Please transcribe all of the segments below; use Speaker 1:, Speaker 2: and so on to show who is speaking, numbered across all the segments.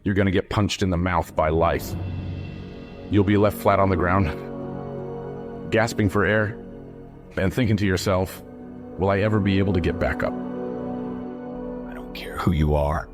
Speaker 1: you're going to get punched in the mouth by life. You'll be left flat on the ground, gasping for air, and thinking to yourself, will I ever be able to get back up?
Speaker 2: I don't care who you are.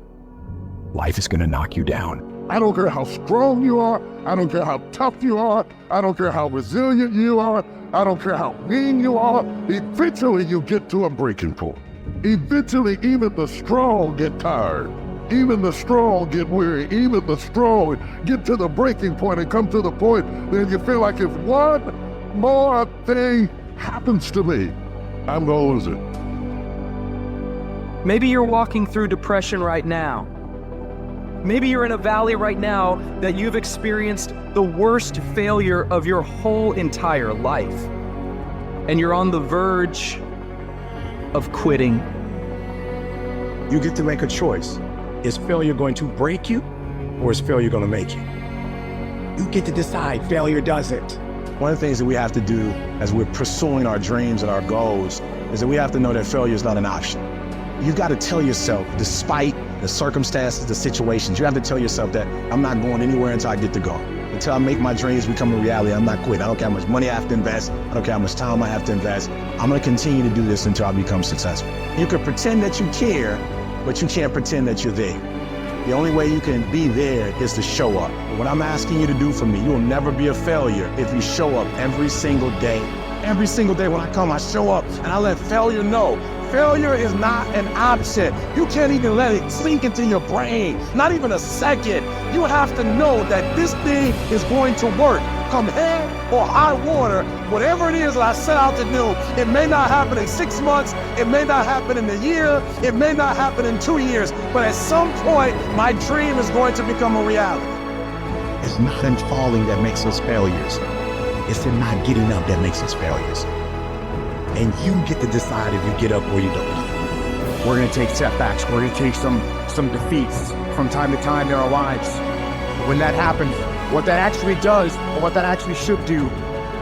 Speaker 2: Life is going to knock you down.
Speaker 3: I don't care how strong you are. I don't care how tough you are. I don't care how resilient you are. I don't care how mean you are. Eventually you get to a breaking point. Eventually even the strong get tired. Even the strong get weary. Even the strong get to the breaking point and come to the point that you feel like if one more thing happens to me, I'm gonna lose it.
Speaker 4: Maybe you're walking through depression right now. Maybe you're in a valley right now that you've experienced the worst failure of your whole entire life. And you're on the verge of quitting.
Speaker 2: You get to make a choice. Is failure going to break you, or is failure going to make you? You get to decide. Failure doesn't. One of the things that we have to do as we're pursuing our dreams and our goals is that we have to know that failure is not an option. You got to tell yourself, despite the circumstances, the situations, you have to tell yourself that I'm not going anywhere until I get to go. Until I make my dreams become a reality, I'm not quitting. I don't care how much money I have to invest. I don't care how much time I have to invest. I'm going to continue to do this until I become successful. You can pretend that you care, but you can't pretend that you're there. The only way you can be there is to show up. What I'm asking you to do for me, you will never be a failure if you show up every single day. Every single day when I come, I show up and I let failure know. Failure is not an option. You can't even let it sink into your brain, not even a second. You have to know that this thing is going to work. Come head or high water, whatever it is that I set out to do, it may not happen in 6 months, it may not happen in a year, it may not happen in 2 years, but at some point, my dream is going to become a reality.
Speaker 5: It's not in falling that makes us failures. It's in not getting up that makes us failures. And you get to decide if you get up or you don't.
Speaker 6: We're going to take setbacks. We're going to take some defeats from time to time in our lives. When that happens, what that actually does, or what that actually should do,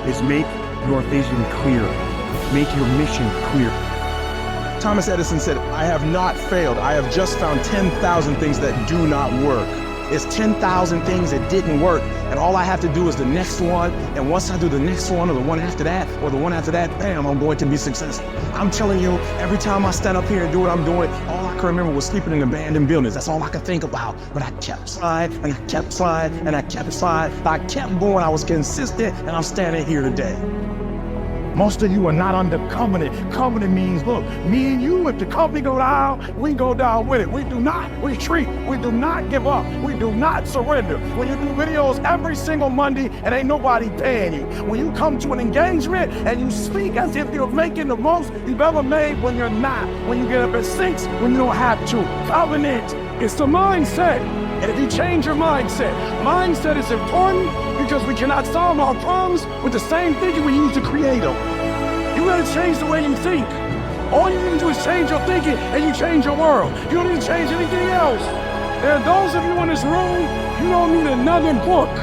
Speaker 6: is make your vision clear. Make your mission clear.
Speaker 2: Thomas Edison said, I have not failed. I have just found 10,000 things that do not work. It's 10,000 things that didn't work, and all I have to do is the next one, and once I do the next one, or the one after that, or the one after that, bam, I'm going to be successful. I'm telling you, every time I stand up here and do what I'm doing, all I can remember was sleeping in abandoned buildings. That's all I could think about. But I kept sliding, and I kept sliding, and I kept sliding. I kept going, I was consistent, and I'm standing here today.
Speaker 3: Most of you are not under covenant. Covenant means, look, me and you, if the company go down, we go down with it. We do not retreat. We do not give up. We do not surrender. When you do videos every single Monday and ain't nobody paying you. When you come to an engagement and you speak as if you're making the most you've ever made when you're not. When you get up at 6, when you don't have to. Covenant, it's the mindset. And if you change your mindset is important because we cannot solve our problems with the same thinking we use to create them. You gotta change the way you think. All you need to do is change your thinking and you change your world. You don't need to change anything else. There are those of you in this room, you don't need another book.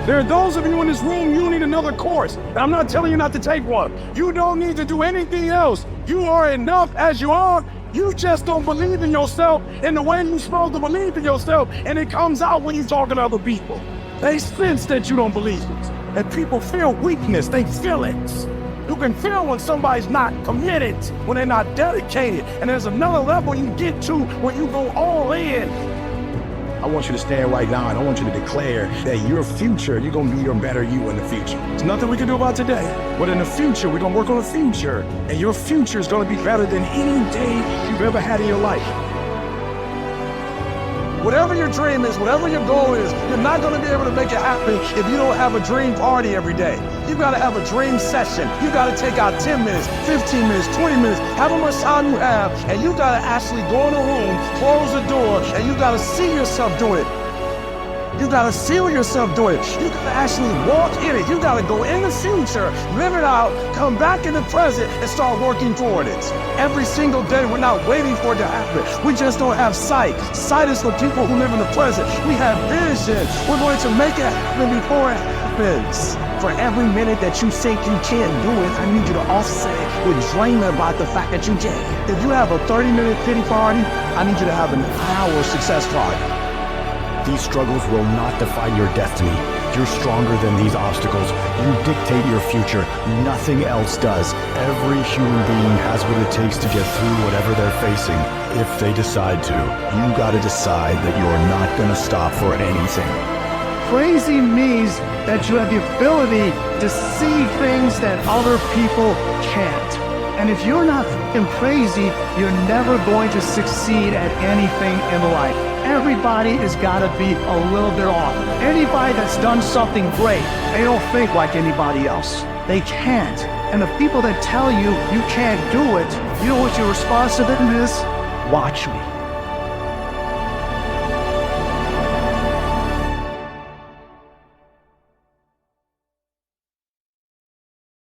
Speaker 3: There are those of you in this room, you don't need another course. And I'm not telling you not to take one. You don't need to do anything else. You are enough as you are. You just don't believe in yourself in the way you're supposed to believe in yourself, and it comes out when you're talking to other people. They sense that you don't believe it. And people feel weakness, they feel it. You can feel when somebody's not committed, when they're not dedicated, and there's another level you get to when you go all in.
Speaker 2: I want you to stand right now and I want you to declare that your future, you're gonna be your better you in the future. There's nothing we can do about today, but in the future, we're gonna work on the future. And your future is gonna be better than any day you've ever had in your life. Whatever your dream is, whatever your goal is, you're not gonna be able to make it happen if you don't have a dream party every day. You gotta have a dream session. You gotta take out 10 minutes, 15 minutes, 20 minutes, however much time you have, and you gotta actually go in a room, close the door, and you gotta see yourself do it. You gotta seal yourself doing it. You gotta actually walk in it. You gotta go in the future, live it out, come back in the present, and start working toward it. Every single day, we're not waiting for it to happen. We just don't have sight. Sight is for people who live in the present. We have vision. We're going to make it happen before it happens. For every minute that you think you can't do it, I need you to offset it with dreaming about the fact that you can. If you have a 30-minute pity party, I need you to have an hour success party. These struggles will not define your destiny. You're stronger than these obstacles. You dictate your future. Nothing else does. Every human being has what it takes to get through whatever they're facing, if they decide to. You gotta decide that you're not gonna stop for anything.
Speaker 7: Crazy means that you have the ability to see things that other people can't. And if you're not fucking crazy, you're never going to succeed at anything in life. Everybody has got to be a little bit off. Anybody that's done something great, they don't think like anybody else. They can't. And the people that tell you you can't do it, you know what your response to them is? Watch me.